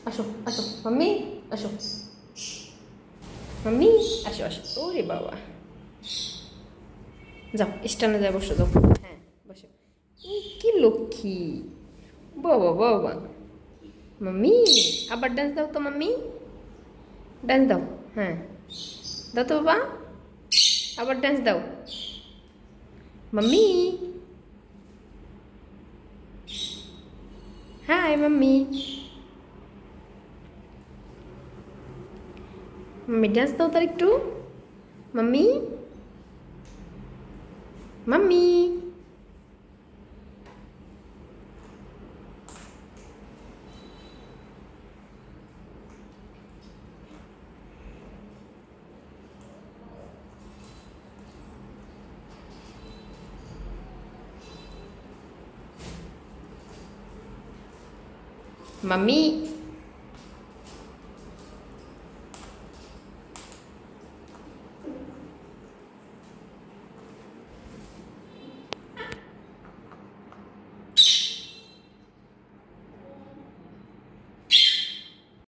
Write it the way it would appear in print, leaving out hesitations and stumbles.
আসো আসো মাম্মি, আসো মাম্মি, আসো আসো। ওরে বাবা, যাও স্ট্যান্ডে যায় বসো, যাও। হ্যাঁ বসো। কি লক্ষ্মী, বাবা বাবা। মাম্মি আবার ডান্স দাও তো, মাম্মি ডান্স দাও। হ্যাঁ দাও তো বাবা, আবার ডান্স দাও mummy. Hi mummy, mummy dance দাও তার একটু। Mummy mummy, mummy